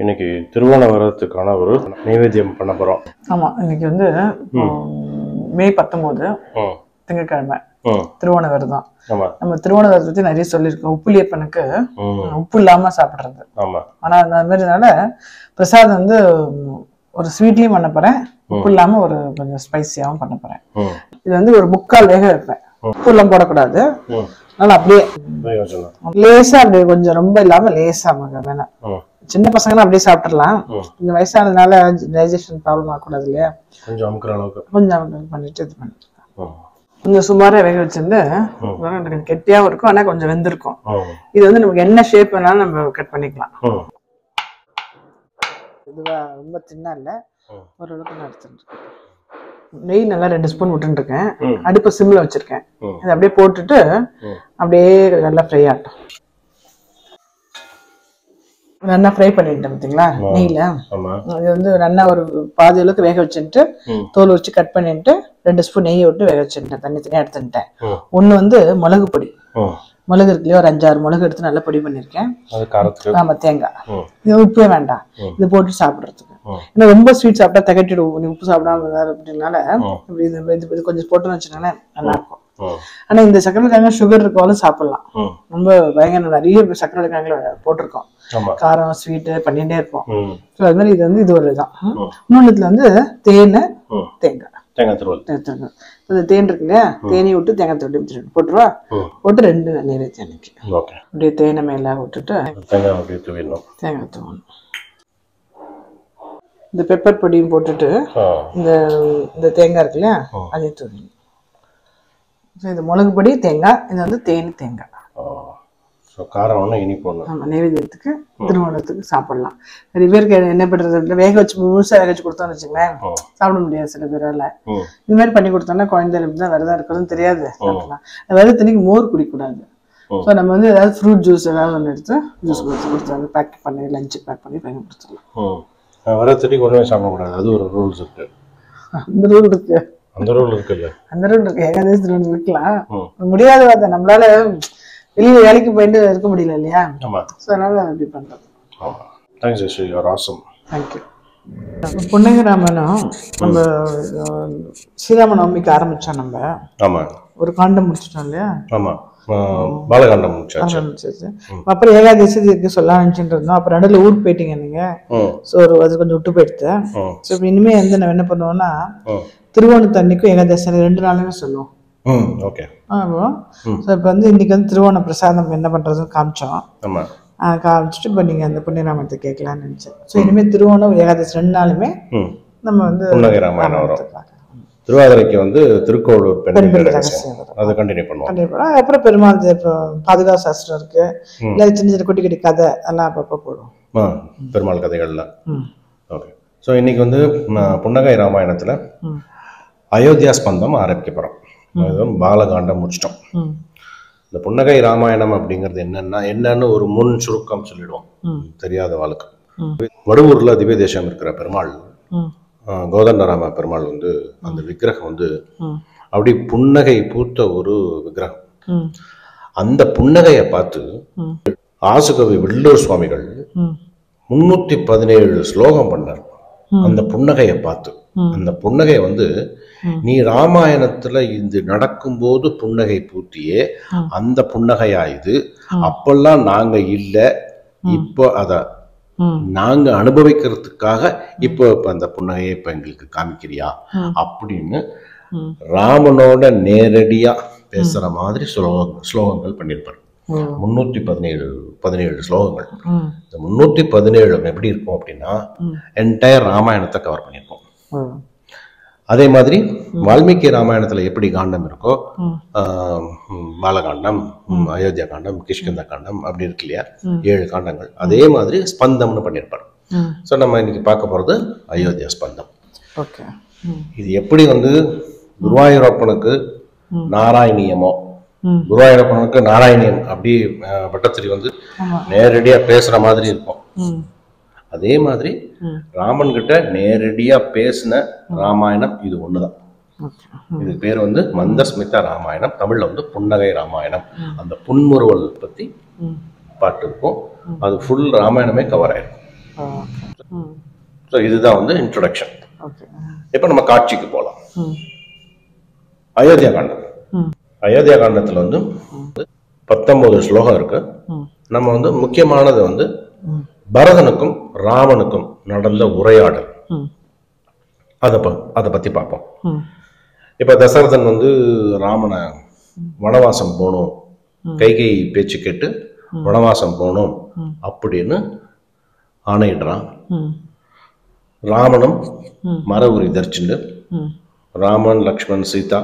இன்னைக்கு திருவோணவரத்துக்கான ஒரு நைவேத்தியம் பண்ண போறோம். ஆமா, இன்னைக்கு வந்து மே 19 திங்கட்கிழமை திருவோணவர் தான். நம்ம திருவோணவரத்தை பத்தி நிறைய சொல்லியிருக்கோம். உப்புலியப்பனுக்கு உப்பு இல்லாம சாப்பிடுறது. ஆனா அந்த மாதிரினால பிரசாதம் வந்து ஒரு ஸ்வீட்லயும் பண்ண போறேன், உப்பு இல்லாம ஒரு கொஞ்சம் ஸ்பைசியாவும் பண்ண போறேன். இது வந்து ஒரு 3/4 வேக வைப்பேன். உப்பு எல்லாம் போடக்கூடாது, அதனால அப்படியே லேசா அப்படியே கொஞ்சம் ரொம்ப இல்லாம லேசா வேணாம். சின்ன பசங்கன்னா அப்படியே சாப்பிடலாம், கொஞ்சம் வயசானதுனால டைஜஷன் ப்ராப்ளம் ஆகக்கூடாது இல்லையா, கொஞ்சம் பண்ணிட்டு இது பண்ணிக்கலாம். கொஞ்சம் சுமாரா வேக வச்சிருந்து கொஞ்சம் கெட்டியாவும் இருக்கும், ஆனா கொஞ்சம் வெந்திருக்கும். இது வந்து நமக்கு என்ன ஷேப் வேணாலும் நம்ம கட் பண்ணிக்கலாம். இதுவா ரொம்ப சின்ன இல்ல, ஓரளவுக்கு நான் எடுத்துருக்கேன். நெய் நல்லா 2 ஸ்பூன் விட்டுருக்கேன். அடுப்பு சிம்ல வச்சிருக்கேன். இதை அப்படியே போட்டுட்டு அப்படியே நல்லா ஃப்ரை ஆகட்டும். நல்லா ஃப்ரை பண்ணிட்டேன் பார்த்தீங்களா நெய்ல. இது வந்து நல்லா ஒரு பாதி அளவுக்கு வேக வச்சுட்டு தோல் வச்சு கட் பண்ணிட்டு 2 ஸ்பூன் நெய்யை விட்டு வேக வச்சுட்டேன். தனித்தனியா எடுத்துட்டேன். ஒண்ணு வந்து மிளகு பொடி, மிளகு இருக்குல்லையோ ஒரு 5-6 மிளகு எடுத்து நல்லா பொடி பண்ணிருக்கேன். ஆமா, தேங்காய், இது உப்பே வேண்டாம், இது போட்டு சாப்பிடுறதுக்கு. ஏன்னா ரொம்ப ஸ்வீட் சாப்பிட்டா திகட்டிடும், உப்பு சாப்பிடாம அப்படின்னால இது கொஞ்சம் போட்டுன்னு வச்சுனாலே நல்லா இருக்கும். ஆனா இந்த சக்கரை கிழங்கு சுகர் இருக்கவாலும் சாப்பிடலாம். ரொம்ப பயங்கர நிறைய சக்கரை கிழங்குல போட்டிருக்கோம், காரம் ஸ்வீட்டு பண்ணிட்டே இருப்போம். அது மாதிரி இது வந்து இது ஒரு இதான். இன்னொன்னுல வந்து தேங்காய் தேன் இருக்கு இல்லையா, தேனி விட்டு தேங்காய் தொட்டி போட்டுருவா, போட்டு 2 நைவேத்தியம் அன்னைக்கு அப்படியே தேனை மேல விட்டுட்டு தேங்காய் தூவணும். இந்த பெப்பர் பொடியும் போட்டுட்டு இந்த தேங்காய் இருக்கு இல்லையா அதையும் தூவணும். இது மிளகு பொடி, தேங்காய், இது வந்து தேங்காய். நைவேத்தியத்துக்கு திருவோணத்துக்கு சாப்பிடலாம். நிறைய பேருக்கு என்ன பண்றது, வேக வச்சு முழுசா வேக வச்சு கொடுத்தோம்னு வச்சுங்களேன் சாப்பிட முடியாது சில பேரால. இது மாதிரி பண்ணி கொடுத்தோம்னா குழந்தைகளுக்கு தான் விரதம் இருக்கிறதும் தெரியாது, சாப்பிடலாம். விரதத்தன்னைக்கு மோர் குடிக்கூடாது. ஸோ நம்ம வந்து ஏதாவது ஃப்ரூட் ஜூஸ் ஏதாவது ஒன்று எடுத்து ஜூஸ் கொடுத்துருவாங்க, பேக் பண்ணி லஞ்சு பேக் பண்ணி கொடுத்துடலாம். விரதத்தன்னைக்கு ஒன்றுமே சாப்பிடக்கூடாது, அது ஒரு ரூல்ஸ் இருக்கு. அந்த ரூல் இருக்கு, ஏகாதசி இருக்கலாம். முடியாத நம்மளால வெளியே வேலைக்கு போயிட்டு இருக்க முடியல இல்லையா, அதனால அப்படி பண்றது. புன்னகை ராமாயணம் நம்ம ஸ்ரீராம நவமிக்கு ஆரம்பிச்சோம். நம்ம ஒரு காண்டம் முடிச்சிட்டோம் இல்லையா, பாலகாண்டம். அப்புறம் ஏகாதசி சொல்ல நினைச்சுட்டு இருந்தோம். அப்புறம் நடுவில் ஊருக்கு போயிட்டீங்க நீங்க, ஸோ அது கொஞ்சம் விட்டு போயிடுத்தேன். ஸோ இப்போ இனிமே வந்து நம்ம என்ன பண்ணுவோம்னா திருவோணத்து அன்னைக்கும் ஏகாதசி 2 நாளுமே சொல்லுவோம். இப்போ வந்து இன்னைக்கு வந்து திருவோண பிரசாதம் என்ன பண்றதுன்னு காமிச்சோம். காமிச்சிட்டு இப்போ நீங்க அந்த புண்ணிய ராமாயணத்தை கேட்கலான்னு நினைச்சேன். ஸோ இனிமேல் திருவோணம் ஏகாதசி 2 நாளுமே நம்ம வந்து புன்னகை ராமாயணம் வரும். திருவாதிரைக்கு வந்து திருக்கோளூர் அதை கண்டினியூ பண்ணுவோம். அப்புறம் பெருமாள் பாதுகாப்பு சாஸ்திரம் இருக்கு, இல்லை சின்ன சின்ன குட்டி குட்டி கதை எல்லாம் அப்பப்போ போடுவோம், பெருமாள் கதைகள்லாம். ஓகே, ஸோ இன்னைக்கு வந்து புன்னகை ராமாயணத்துல அயோத்தியா ஸ்பந்தம் ஆரம்பிக்க போறோம். பாலகாண்டம் முடிச்சிட்டோம். இந்த புன்னகை ராமாயணம் அப்படிங்கிறது என்னன்னு ஒரு முன் சுருக்கம் சொல்லிடுவோம் தெரியாத வாழ்க்கை. வடுவூர்ல திவ்ய தேசம் இருக்கிற பெருமாள் கோதண்டராம பெருமாள் வந்து அந்த விக்கிரகம் வந்து அப்படி புன்னகை பூத்த ஒரு விக்கிரகம். அந்த புன்னகையை பார்த்து ஆசுகவி வெள்ளூர் சுவாமிகள் 317 ஸ்லோகம் பண்ணார். அந்த புன்னகையை பார்த்து, அந்த புன்னகையை வந்து நீ ராமாயணத்துல இது நடக்கும்போது புன்னகை பூத்தியே அந்த புன்னகையா இது, அப்பெல்லாம் நாங்க இல்ல, இப்போ அத நாங்க அனுபவிக்கிறதுக்காக இப்போ அந்த புன்னகையை இப்ப எங்களுக்கு காமிக்கிறியா அப்படின்னு ராமனோட நேரடியா பேசுற மாதிரி ஸ்லோகங்கள் பண்ணியிருப்பார். 317 ஸ்லோகங்கள். இந்த 317 எப்படி இருக்கும் அப்படின்னா என்டையர் ராமாயணத்தை கவர் பண்ணியிருக்கோம். அதே மாதிரி வால்மீகி ராமாயணத்துல எப்படி காண்டம் இருக்கோ, பாலகாண்டம், அயோத்தியா காண்டம், கிஷ்கிந்தா காண்டம் அப்படி இருக்கு இல்லையா, 7 காண்டங்கள், அதே மாதிரி ஸ்பந்தம்னு பண்ணியிருப்பார். ஸோ நம்ம இன்னைக்கு பார்க்க போறது அயோத்தியா ஸ்பந்தம். இது எப்படி வந்து குருவாயூரப்பனுக்கு நாராயணியமோ, குருவாயூரப்பனுக்கு நாராயணியம் அப்படி பட்டத்திரி வந்து நேரடியா பேசுற மாதிரி இருக்கும். அதே மாதிரி ராமன் கிட்ட நேரடியா பேசின ராமாயணம் இது ஒண்ணுதான். இது பேர் வந்து மந்தஸ்மிதா ராமாயணம், தமிழ்ல வந்து புன்னகை ராமாயணம். அந்த புன்முறுவல் பத்தி பாட்டு இருக்கும், அது ஃபுல் ராமாயணமே கவர் ஆயிருக்கும். ஸோ இதுதான் வந்து இன்ட்ரோடக்ஷன். ஓகே. இப்போ நம்ம காட்சிக்கு போகலாம். ம். அயோத்தியா காண்டம். ம். அயோத்தியா காண்டத்தில் வந்து 19 ஸ்லோகம் இருக்கு. ம். நம்ம வந்து முக்கியமானது வந்து ம். பரதனுக்கும் ராமனுக்கும் நடந்த உரையாடல், ம். அதை பத்தி பார்ப்போம். ம். இப்ப தசரதன் வந்து ராமனை வனவாசம் போகணும், கைகை பேச்சு கேட்டு வனவாசம் போகணும் அப்படின்னு ஆணையிடுறான். ம். ராமனும் மர உரி தரிச்சுண்டு ம். ராமன், லக்ஷ்மண், சீதா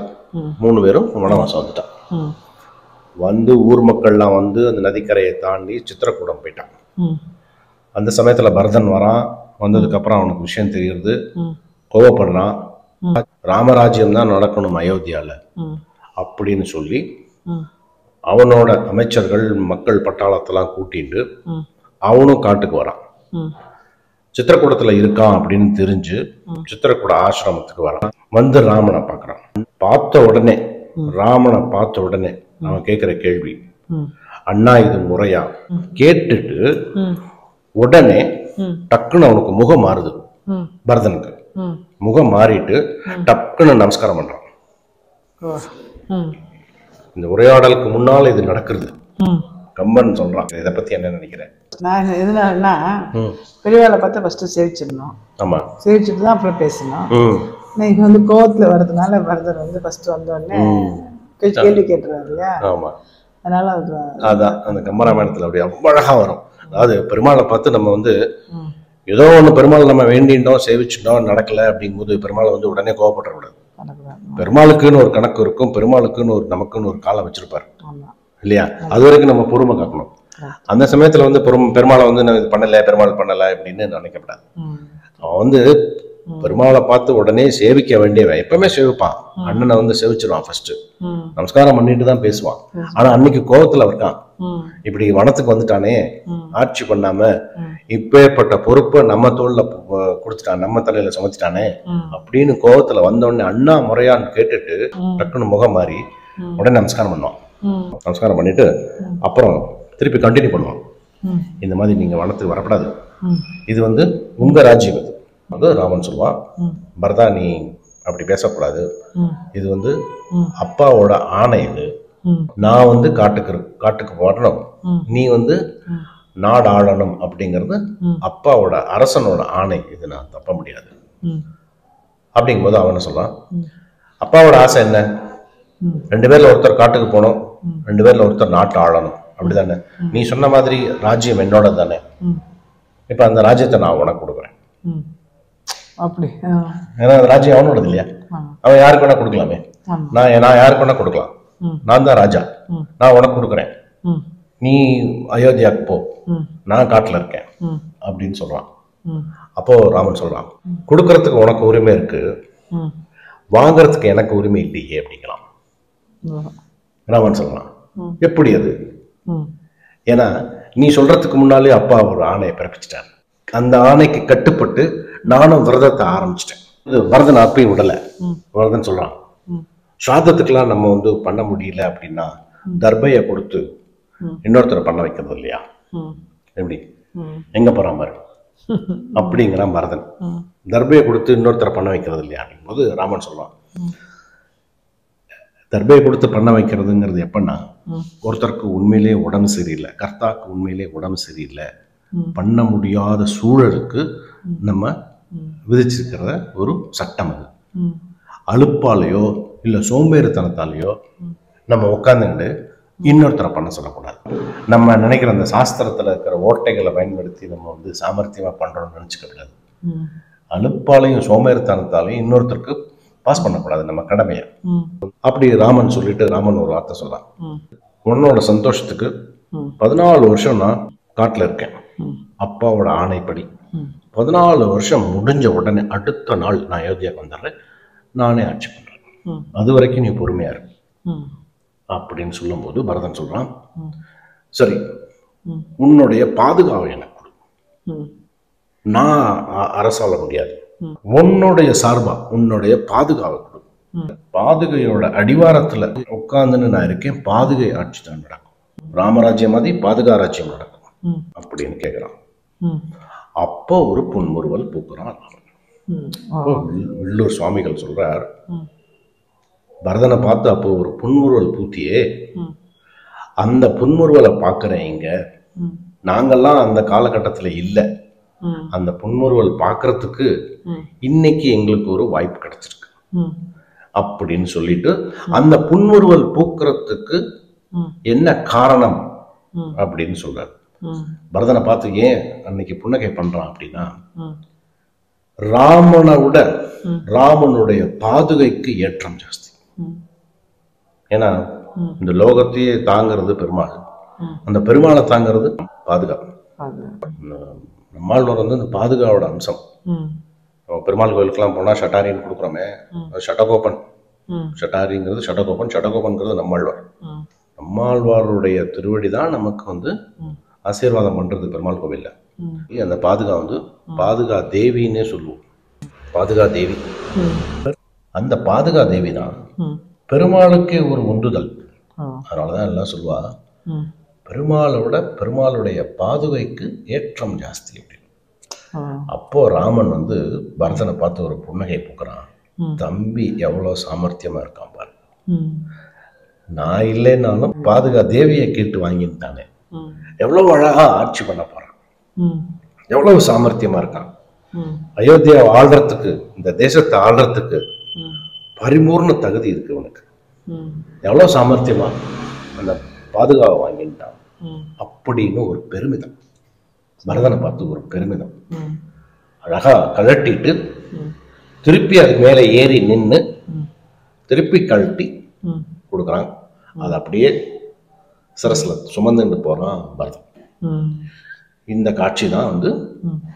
3 பேரும் வனவாசம் வந்துட்டான். ம். வந்து ஊர் மக்கள்லாம் வந்து அந்த நதிக்கரையை தாண்டி சித்திரக்கூடம் போயிட்டான். ம். அந்த சமயத்துல பரதன் வரான். வந்ததுக்கு அப்புறம் அவனுக்கு விஷயம் தெரியுது, ம். கோவப்படுறான். ராமராஜ்யம் தான் நடக்கணும் அயோத்தியால ம். அப்படின்னு சொல்லி ம். அவனோட அமைச்சர்கள் மக்கள் பட்டாளத்தெல்லாம் கூட்டிட்டு ம். அவனும் காட்டுக்கு வரான். ம். சித்திரக்கூடத்துல இருக்கான் அப்படின்னு தெரிஞ்சு சித்திரக்கூட ஆசிரமத்துக்கு வரான். வந்து ராமனை பார்க்கறான். ராமனை பார்த்த உடனே அவன் கேட்கிற கேள்வி, ம். அண்ணா இது முறையா? கேட்டுட்டு ம். உடனே ம். டக்குன்னு அவனுக்கு முகம் மாறுது. ம். பரதனுக்கு ம். முகம் மாறிட்டு டக்குன்னு நமஸ்காரம் பண்றான். ஓ. ம். இந்த உரையாடலுக்கு முன்னால இது நடக்கிறது. ம். கம்பன் சொல்றான். இதை பத்தி என்ன நினைக்கிறேன்? நான் எதுனாலன்னா பெரியவாளை பார்த்தா ஃபர்ஸ்ட் சேவிச்சிடணும். ஆமா, சேவிச்சுட்டு தான் அப்புறம் பேசணும். ம். இன்னைக்கு வந்து கோவத்துல வர்றதுனால பரதர் வந்து ஃபர்ஸ்ட் வந்தோடனே கேள்வி கேட்டுறாரு இல்லையா? ஆமா, அதனால அது அதான் அந்த கம்பராமாயணத்துல அப்படி ரொம்ப அழகா வரும். அதாவது பெருமாளை பார்த்து நம்ம வந்து ம். ஏதோ ஒண்ணு பெருமாள் நம்ம வேண்டிட்டோம், சேவிச்சுட்டோம், நடக்கல அப்படிங்கும்போது பெருமாளை வந்து உடனே கோவப்படக்கூடாது. பெருமாளுக்குன்னு ஒரு கணக்கு இருக்கும், பெருமாளுக்குன்னு ஒரு நமக்குன்னு ஒரு காலம் வச்சிருப்பாரு ஆமா இல்லையா? அது வரைக்கும் நம்ம பொறுமை காக்கணும். அந்த சமயத்துல வந்து பெருமாளை வந்து நான் இது பண்ணல, பெருமாள் பண்ணல அப்படின்னு நினைக்கப்படாது. ம். அவன் வந்து பெருமாளை பார்த்து உடனே சேவிக்க வேண்டியவன். எப்பவுமே சேவிப்பான். அண்ணனை வந்து சேவிச்சிருவான் ஃபர்ஸ்ட், ம். நமஸ்காரம் பண்ணிட்டு தான் பேசுவான். ஆனா அன்னைக்கு கோபத்துல இருக்கான். ம். இப்படி வனத்துக்கு வந்துட்டானே, ம். ஆட்சி பண்ணாம இப்பேற்பட்ட பொறுப்பை நம்ம தோல்ல கொடுத்துட்டான், நம்ம தலையில சுமத்திட்டானே அப்படின்னு கோபத்துல வந்தோடனே அண்ணா முறையான்னு கேட்டுட்டு டக்குன்னு முகம் மாறி உடனே நமஸ்காரம் பண்ணுவான். நமஸ்காரம் பண்ணிட்டு அப்புறம் திருப்பி கண்டினியூ பண்ணுவான். இந்த மாதிரி நீங்க வனத்துக்கு வரப்படாது, இது வந்து உங்க ராஜ்யம். இது வந்து ராமன் சொல்லுவான், பரதா நீ அப்படி பேசக்கூடாது, இது வந்து அப்பாவோட ஆணை, இது நான் வந்து காட்டுக்கு வரணும், நீ வந்து நாடு ஆளணும் அப்படிங்கிறது அப்பாவோட அரசனோட ஆணை, இது நான் தப்ப முடியாது அப்படிங்கும்போது அவனை சொல்லலாம், அப்பாவோட ஆசை என்ன? 2 பேர்ல ஒருத்தர் காட்டுக்கு போகணும், 2 பேர்ல ஒருத்தர் நாட்டை ஆளணும், அப்படிதானே? நீ சொன்ன மாதிரி ராஜ்யம் என்னோட தானே, இப்ப அந்த ராஜ்யத்தை நான் உனக்கு கொடுக்குறேன். அப்படி ஏன்னா அந்த ராஜ்யம் அவனோடது இல்லையா? அவன் யாருக்கு வேணா கொடுக்கலாமே. நான் யாருக்கு வேணா கொடுக்கலாம், நான் தான் ராஜா, நான் உனக்கு கொடுக்குறேன், நீ அயோத்தியாவுக்கு போ, நான் காட்டுல இருக்கேன் அப்படின்னு சொல்றான். அப்போ ராமன் சொல்றான், கொடுக்கறதுக்கு உனக்கு உரிமை இருக்கு, வாங்கறதுக்கு எனக்கு உரிமை இல்லையே அப்படிங்கலாம். ராமன் சொல்றான், எப்படி அது? ஏன்னா நீ சொல்றதுக்கு முன்னாலே அப்பா ஒரு ஆணையை பிறப்பிச்சிட்டார், அந்த ஆணைக்கு கட்டுப்பட்டு நானும் விரதத்தை ஆரம்பிச்சிட்டேன். வரதன் அப்பயும் விடல. வரதன் சொல்றான், சாதத்துக்கெல்லாம் நம்ம வந்து பண்ண முடியல அப்படின்னா தர்பையை கொடுத்து இன்னொருத்தரை பண்ண வைக்கிறது இல்லையா? எப்படி எங்க போறான் பாரு அப்படிங்கிறான் பரதன். தர்பையை கொடுத்து இன்னொருத்தரை பண்ண வைக்கிறது இல்லையா அப்படிங்கும்போது ராமன் சொல்றான், தர்பையை கொடுத்து பண்ண வைக்கிறதுங்கிறது எப்படின்னா, ஒருத்தருக்கு உண்மையிலே உடம்பு சரியில்லை, கர்த்தாக்கு உண்மையிலே உடம்பு சரியில்லை, பண்ண முடியாத சூழலுக்கு நம்ம விதிச்சிருக்கிற ஒரு சட்டம் அது. அலுப்பாலையோ இல்லை சோம்பேறித்தனத்தாலேயோ நம்ம உட்காந்துட்டு இன்னொருத்தரை பண்ண சொல்லக்கூடாது. நம்ம நினைக்கிற அந்த சாஸ்திரத்தில் இருக்கிற ஓட்டைகளை பயன்படுத்தி நம்ம வந்து சாமர்த்தியமாக பண்ணுறோம்னு நினச்சிக்க கூடாது. அலுப்பாலையும் சோம்பேறித்தனத்தாலையும் இன்னொருத்தருக்கு பாஸ் பண்ணக்கூடாது நம்ம கடமையை. அப்படி ராமன் சொல்லிட்டு ராமன் ஒரு வார்த்தை சொல்றான், உன்னோட சந்தோஷத்துக்கு 14 வருஷம் நான் காட்டில் இருக்கேன், அப்பாவோட ஆணைப்படி 14 வருஷம் முடிஞ்ச உடனே அடுத்த நாள் நான் அயோத்தியாவுக்கு வந்துடுறேன், நானே ஆட்சி பண்றேன், அது வரைக்கும் நீ பொறுமையா இரு அப்படின்னு சொல்லும் போது பரதன் சொல்றான், சரி உன்னுடைய பாதுகாவல் எனக்கு கொடு, நான் அரசாள முடியாது, உன்னுடைய சார்பா உன்னுடைய பாதுகாவல் கொடு, பாதுகையோட அடிவாரத்துல உட்கார்ந்துன்னு நான் இருக்கேன், பாதுகை ஆட்சி தான் நடக்கும், ராமராஜ்யம் மாதிரி பாதுகா ராஜ்யம் நடக்கும் அப்படின்னு கேட்கிறான். அப்போ ஒரு புன்முறுவல் பூக்குறான். வில்லூர் சுவாமிகள் சொல்றார், பரதனை பார்த்து அப்போ ஒரு புன்முறுவல் பூத்தியே, அந்த புன்முறுவலை பார்க்கிறேன் இங்க, நாங்கெல்லாம் அந்த காலகட்டத்துல இல்லை, அந்த புன்முறுவல் பார்க்கறதுக்கு இன்னைக்கு எங்களுக்கு ஒரு வாய்ப்பு கிடைச்சிருக்கு அப்படின்னு சொல்லிட்டு, அந்த புன்முறுவல் பூக்கிறதுக்கு என்ன காரணம் அப்படின்னு சொல்றாரு. பரதனை பார்த்து ஏன் அன்னைக்கு புன்னகை பண்றான் அப்படின்னா, ராமனை விட ராமனுடைய பாதுகைக்கு ஏற்றம் ஜாஸ்தி. ஏன்னா இந்த லோகத்தையே தாங்கிறது பெருமாள், அந்த பெருமாளை தாங்கிறது பாதுகாப்பு. நம்மாழ்வார் வந்து இந்த பாதுகாவோட அம்சம். பெருமாள் கோயிலுக்கெல்லாம் போனா ஷட்டாரின்னு கொடுக்குறோமே, ஷட்டகோபன். ஷட்டாரிங்கிறது ஷட்டகோபன், ஷட்டகோபன்கிறது நம்மாழ்வார். நம்மாழ்வாருடைய திருவடி தான் நமக்கு வந்து ஆசீர்வாதம் பண்றது பெருமாள் கோவில்ல. அந்த பாதுகா வந்து பாதுகா தேவின்னே சொல்லுவோம். பாதுகா தேவி, அந்த பாதுகா தேவி தான் பெருமாளுக்கே ஒரு உந்துதல். அதனாலதான் எல்லாம் சொல்லுவா, பெருமாளை விட பெருமாளுடைய பாதுகைக்கு ஏற்றம் ஜாஸ்தி அப்படின்னு. அப்போ ராமன் வந்து பரதனை பார்த்து ஒரு புன்னகை பூக்குறான். தம்பி எவ்வளவு சாமர்த்தியமா இருக்கான் பாரு, நான் இல்லைன்னாலும் பாதுகா தேவியை கேட்டு வாங்கிட்டானே, எவ்வளவு அழகா ஆட்சி பண்ண போறான், எவ்வளவு சாமர்த்தியமா இருக்கான், அயோத்தியா ஆள்றதுக்கு, இந்த தேசத்தை ஆள்றதுக்கு பரிபூர்ண தகுதி இருக்கு உனக்கு, எவ்வளவு சாமர்த்தியமா அந்த பாதுகாவை வாங்கிட்டான் அப்படின்னு ஒரு பெருமிதம். பரதனை பார்த்து ஒரு பெருமிதம். அழகா கழட்டிட்டு திருப்பி அது மேல ஏறி நின்று திருப்பி கழட்டி கொடுக்குறான். அது அப்படியே சிரஸ்ல சுமந்துட்டு போறான் பரதன். இந்த காட்சி தான் வந்து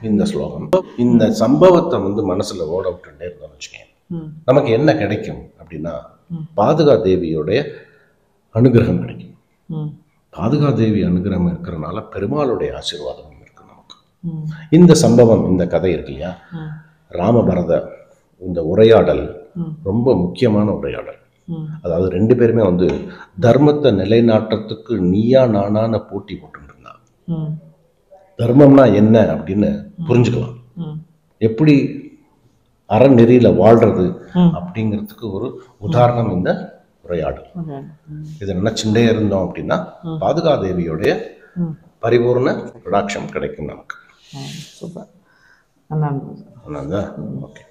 இந்த ஸ்லோகம். இந்த சம்பவத்தை வந்து மனசுல ஓட விட்டுட்டே இருந்தோம்னு வச்சுக்கேன், நமக்கு என்ன கிடைக்கும் அப்படின்னா, பாதுகா தேவியோடைய அனுகிரகம் கிடைக்கும். பாதுகா தேவி அனுகிரகம் இருக்கிறதுனால பெருமாளுடைய ஆசீர்வாதம் இருக்கு நமக்கு. இந்த சம்பவம், இந்த கதை இருக்கு இல்லையா, ராமபரத இந்த உரையாடல் ரொம்ப முக்கியமான உரையாடல். அதாவது ரெண்டு பேருமே வந்து தர்மத்தை நிலைநாட்டத்துக்கு நீயா நானான போட்டி போட்டு இருந்தான். தர்மம்னா என்ன அப்படின்னு புரிஞ்சுக்கலாம், எப்படி அறநெறியில வாழ்றது அப்படிங்கிறதுக்கு ஒரு உதாரணம் இந்த உரையாடல். இதை நினைச்சுட்டே இருந்தோம் அப்படின்னா பாதுகா தேவியோடைய பரிபூர்ண கடாட்சம் கிடைக்கும் நமக்கு. சூப்பர். ஓகே.